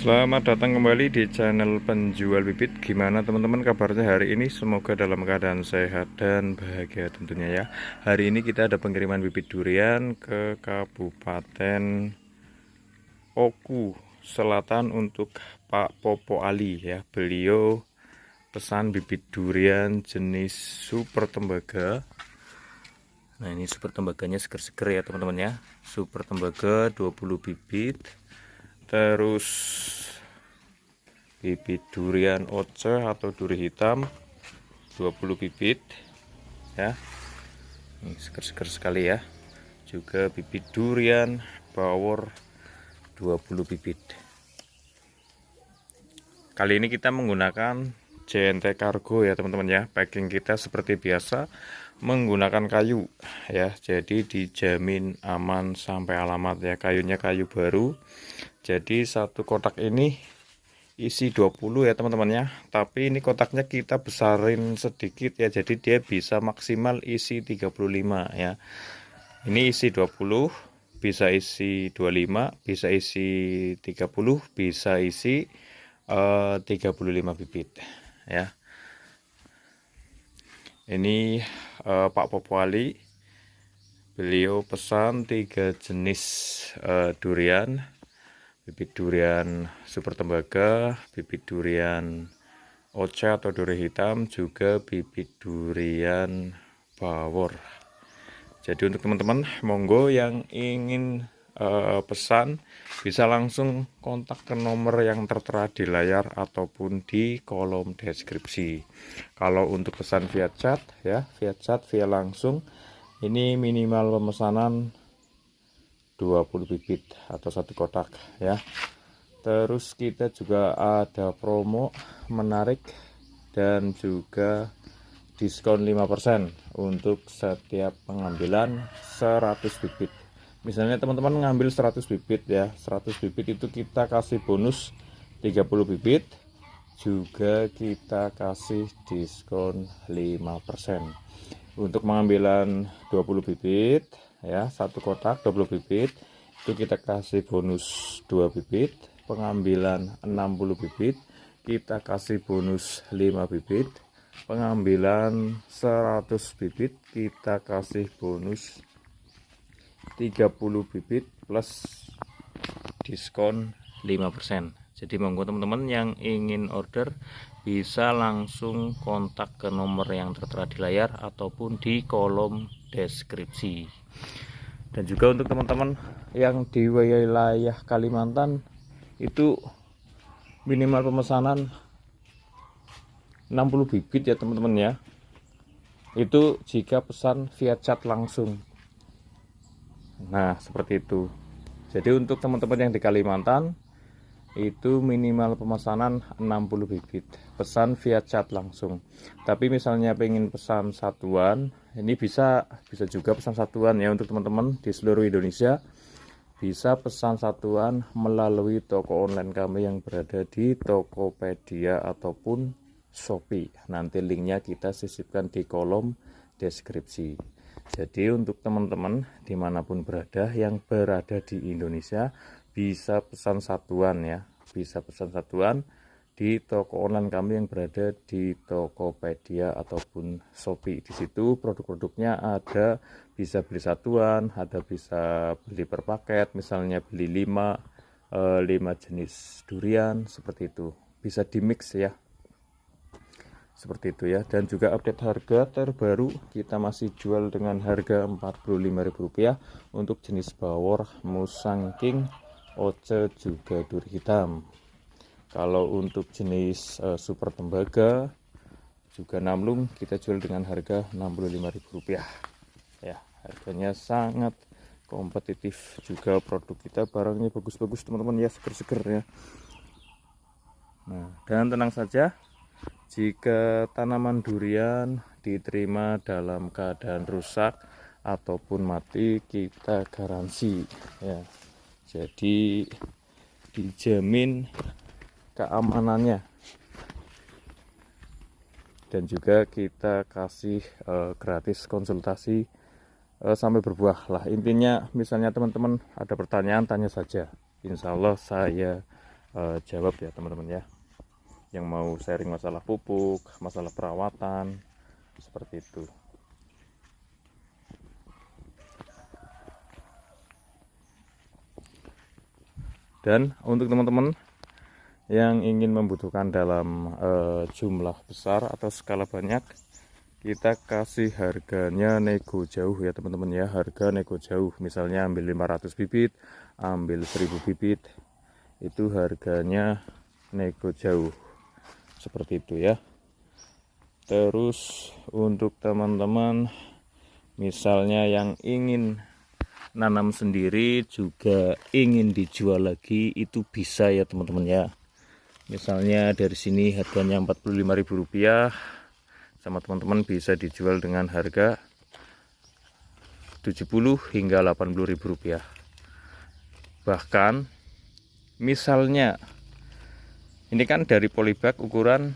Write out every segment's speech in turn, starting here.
Selamat datang kembali di channel penjual bibit. Gimana teman-teman kabarnya hari ini? Semoga dalam keadaan sehat dan bahagia tentunya ya. Hari ini kita ada pengiriman bibit durian ke Kabupaten Oku Selatan untuk Pak Popo Ali ya. Beliau pesan bibit durian jenis super tembaga. Nah, ini super tembaganya seger-seger ya teman-teman ya. Super tembaga 20 bibit. Terus bibit durian oce atau duri hitam 20 bibit ya. Ini seger-seger sekali ya. Juga bibit durian bawor 20 bibit. Kali ini kita menggunakan JNT Cargo ya teman-teman ya. Packing kita seperti biasa menggunakan kayu ya. Jadi dijamin aman sampai alamat ya. Kayunya kayu baru. Jadi satu kotak ini isi 20 ya teman-teman ya. Tapi ini kotaknya kita besarin sedikit ya. Jadi dia bisa maksimal isi 35 ya. Ini isi 20, bisa isi 25, bisa isi 30, bisa isi 35 bibit ya. Ini Pak Popo Ali. Beliau pesan 3 jenis durian. Bibit durian super tembaga, bibit durian oce atau duri hitam, juga bibit durian bawor. Jadi untuk teman-teman monggo yang ingin pesan bisa langsung kontak ke nomor yang tertera di layar ataupun di kolom deskripsi. Kalau untuk pesan via chat ya, via langsung, ini minimal pemesanan 20 bibit atau satu kotak ya. Terus kita juga ada promo menarik dan juga diskon 5% untuk setiap pengambilan 100 bibit. Misalnya teman-teman ngambil 100 bibit ya, 100 bibit itu kita kasih bonus 30 bibit, juga kita kasih diskon 5%. Untuk pengambilan 20 bibit ya, satu kotak 20 bibit itu kita kasih bonus 2 bibit. Pengambilan 60 bibit kita kasih bonus 5 bibit. Pengambilan 100 bibit kita kasih bonus 30 bibit plus diskon 5%. Jadi monggo teman-teman yang ingin order bisa langsung kontak ke nomor yang tertera di layar ataupun di kolom deskripsi. Dan juga untuk teman-teman yang di wilayah Kalimantan itu minimal pemesanan 60 bibit ya teman-teman ya. Itu jika pesan via chat langsung. Nah, seperti itu. Jadi untuk teman-teman yang di Kalimantan itu minimal pemesanan 60 bibit, pesan via chat langsung. Tapi misalnya pengen pesan satuan, ini bisa juga pesan satuan ya. Untuk teman-teman di seluruh Indonesia bisa pesan satuan melalui toko online kami yang berada di Tokopedia ataupun Shopee. Nanti linknya kita sisipkan di kolom deskripsi. Jadi untuk teman-teman dimanapun berada yang berada di Indonesia bisa pesan satuan ya, bisa pesan satuan di toko online kami yang berada di Tokopedia ataupun Shopee. Di situ produk-produknya ada, bisa beli satuan, ada bisa beli per paket, misalnya beli 5 jenis durian seperti itu. Bisa di mix ya. Seperti itu ya. Dan juga update harga terbaru, kita masih jual dengan harga Rp45.000 untuk jenis bawor, musang king, oce, juga duri hitam. Kalau untuk jenis super tembaga juga namlung kita jual dengan harga Rp65.000 ya. Harganya sangat kompetitif, juga produk kita barangnya bagus-bagus teman-teman ya, seger-seger ya. Nah, dan tenang saja, jika tanaman durian diterima dalam keadaan rusak ataupun mati, kita garansi ya. Jadi dijamin keamanannya. Dan juga kita kasih gratis konsultasi sampai berbuah lah. Intinya misalnya teman-teman ada pertanyaan, tanya saja. Insya Allah saya jawab ya teman-teman ya, yang mau sharing masalah pupuk, masalah perawatan seperti itu. Dan untuk teman-teman yang ingin membutuhkan dalam jumlah besar atau skala banyak, kita kasih harganya nego jauh ya teman-teman ya, harga nego jauh. Misalnya ambil 500 bibit, ambil 1000 bibit, itu harganya nego jauh seperti itu ya. Terus untuk teman-teman misalnya yang ingin nanam sendiri juga ingin dijual lagi, itu bisa ya teman-teman ya. Misalnya dari sini harganya Rp45.000, sama teman-teman bisa dijual dengan harga Rp70.000 hingga Rp80.000. Bahkan misalnya ini kan dari polybag ukuran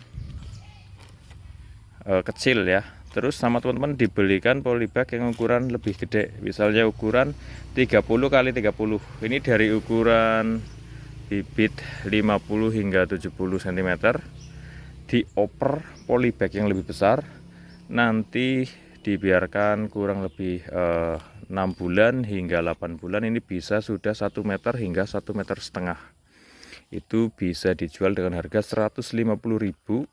kecil ya, terus sama teman-teman dibelikan polybag yang ukuran lebih gede, misalnya ukuran 30 kali 30. Ini dari ukuran bibit 50 hingga 70 cm, dioper polybag yang lebih besar, nanti dibiarkan kurang lebih 6 bulan hingga 8 bulan, ini bisa sudah 1 meter hingga 1,5 meter. Itu bisa dijual dengan harga 150.000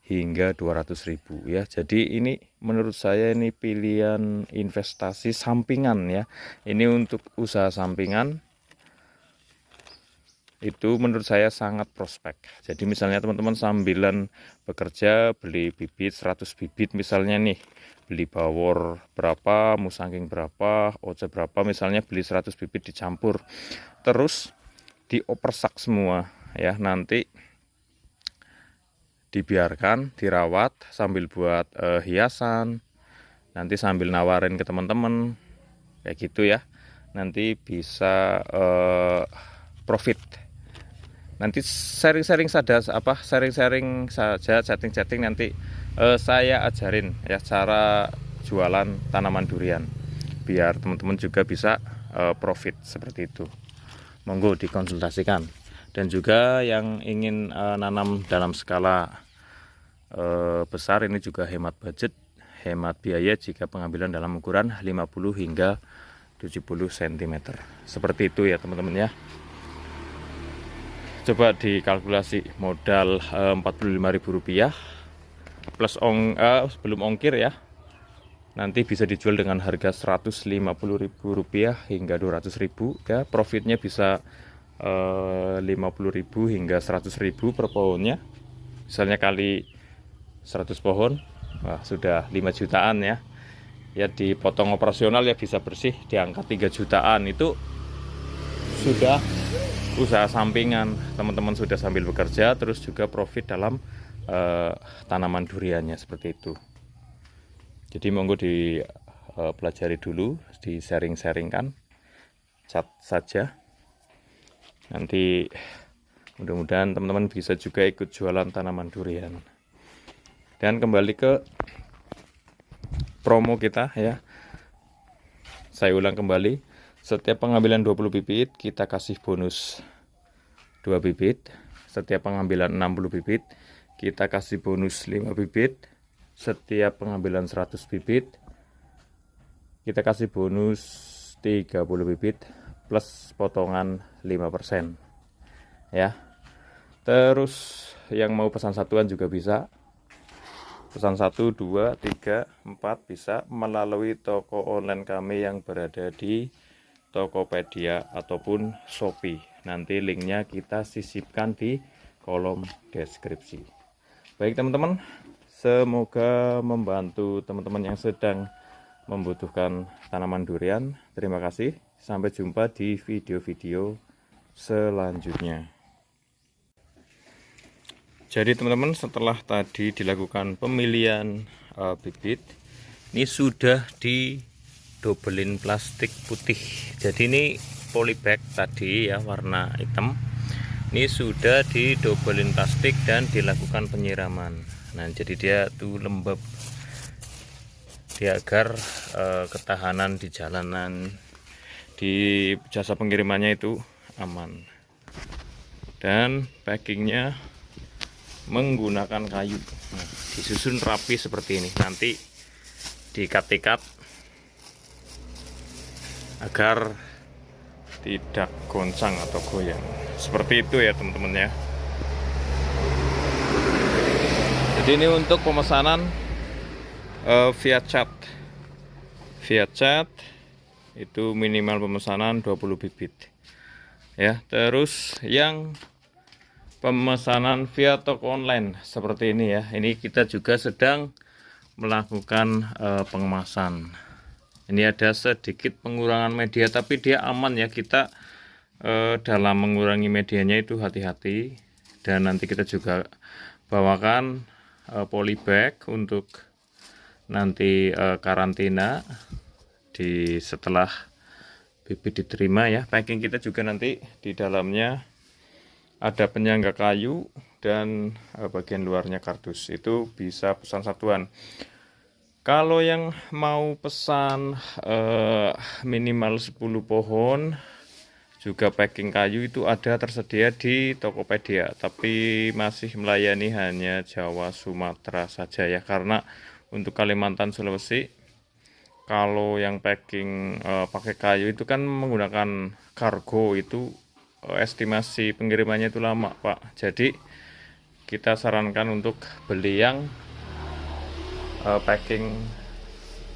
hingga 200.000 ya. Jadi ini menurut saya ini pilihan investasi sampingan ya. Ini untuk usaha sampingan itu menurut saya sangat prospek. Jadi misalnya teman-teman sambilan bekerja beli bibit 100 bibit misalnya nih, beli bawor berapa, musangking berapa, oce berapa, misalnya beli 100 bibit dicampur, terus diopersak semua ya, nanti dibiarkan dirawat sambil buat hiasan, nanti sambil nawarin ke teman-teman kayak gitu ya, nanti bisa profit. Nanti sharing-sharing saja, sharing-sharing saja, chatting-chatting, nanti saya ajarin ya cara jualan tanaman durian biar teman-teman juga bisa profit seperti itu. Monggo dikonsultasikan. Dan juga yang ingin nanam dalam skala besar, ini juga hemat budget, hemat biaya jika pengambilan dalam ukuran 50 hingga 70 cm. Seperti itu ya teman-teman ya. Coba dikalkulasi modal Rp45.000 plus sebelum ongkir ya. Nanti bisa dijual dengan harga Rp150.000 hingga Rp200.000 ya. Profitnya bisa 50.000 hingga 100.000 per pohonnya. Misalnya kali 100 pohon, wah, sudah 5 jutaan ya. Ya dipotong operasional ya bisa bersih di angka 3 jutaan. Itu sudah usaha sampingan, teman-teman sudah sambil bekerja terus juga profit dalam tanaman duriannya seperti itu. Jadi monggo dipelajari dulu, di sharing-sharingkan, chat saja. Nanti mudah-mudahan teman-teman bisa juga ikut jualan tanaman durian. Dan kembali ke promo kita ya. Saya ulang kembali, setiap pengambilan 20 bibit kita kasih bonus 2 bibit. Setiap pengambilan 60 bibit kita kasih bonus 5 bibit. Setiap pengambilan 100 bibit kita kasih bonus 30 bibit plus potongan 5% ya. Terus yang mau pesan satuan juga bisa, pesan 1, 2, 3, 4 bisa melalui toko online kami yang berada di Tokopedia ataupun Shopee. Nanti linknya kita sisipkan di kolom deskripsi. Baik teman-teman, semoga membantu teman-teman yang sedang membutuhkan tanaman durian. Terima kasih. Sampai jumpa di video-video selanjutnya. Jadi teman-teman, setelah tadi dilakukan pemilihan bibit, ini sudah didobelin plastik putih. Jadi ini polybag tadi ya, warna hitam. Ini sudah didobelin plastik dan dilakukan penyiraman. Nah, jadi dia tuh lembab, dia agar ketahanan di jalanan, di jasa pengirimannya itu aman. dan packingnya menggunakan kayu. Disusun rapi seperti ini, nanti diikat-ikat agar tidak goncang atau goyang. Seperti itu ya teman-teman ya. Jadi ini untuk pemesanan via chat. Via chat itu minimal pemesanan 20 bibit. Ya, terus yang pemesanan via toko online seperti ini ya. Ini kita juga sedang melakukan pengemasan. Ini ada sedikit pengurangan media, tapi dia aman ya. Kita dalam mengurangi medianya itu hati-hati. Dan nanti kita juga bawakan polybag untuk nanti karantina setelah bibit diterima ya. Packing kita juga nanti di dalamnya ada penyangga kayu dan bagian luarnya kardus. Itu bisa pesan satuan. Kalau yang mau pesan minimal 10 pohon juga packing kayu itu ada tersedia di Tokopedia, tapi masih melayani hanya Jawa Sumatera saja ya, karena untuk Kalimantan Sulawesi kalau yang packing pakai kayu itu kan menggunakan kargo, itu estimasi pengirimannya itu lama Pak. Jadi kita sarankan untuk beli yang packing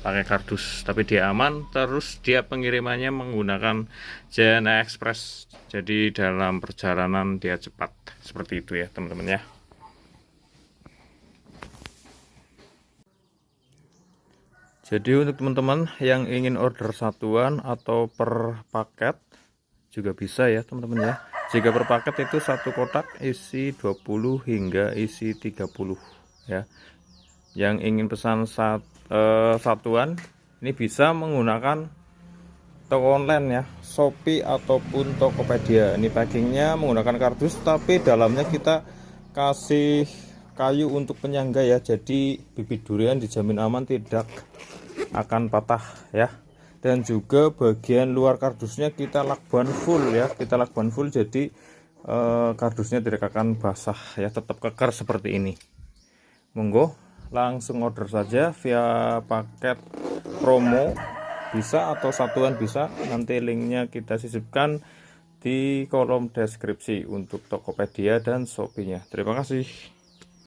pakai kardus, tapi dia aman. Terus dia pengirimannya menggunakan JNE Express, jadi dalam perjalanan dia cepat. Seperti itu ya teman-teman ya. Jadi untuk teman-teman yang ingin order satuan atau per paket juga bisa ya teman-teman ya. Jika per paket itu satu kotak isi 20 hingga isi 30 ya. Yang ingin pesan satuan ini bisa menggunakan toko online ya, Shopee ataupun Tokopedia. Ini packingnya menggunakan kardus, tapi dalamnya kita kasih kayu untuk penyangga ya. Jadi bibit durian dijamin aman, tidak akan patah ya. Dan juga bagian luar kardusnya kita lakban full ya, jadi kardusnya tidak akan basah ya, tetap kekar seperti ini. Monggo langsung order saja via paket promo bisa atau satuan bisa. Nanti linknya kita sisipkan di kolom deskripsi untuk Tokopedia dan Shopee-nya. Terima kasih.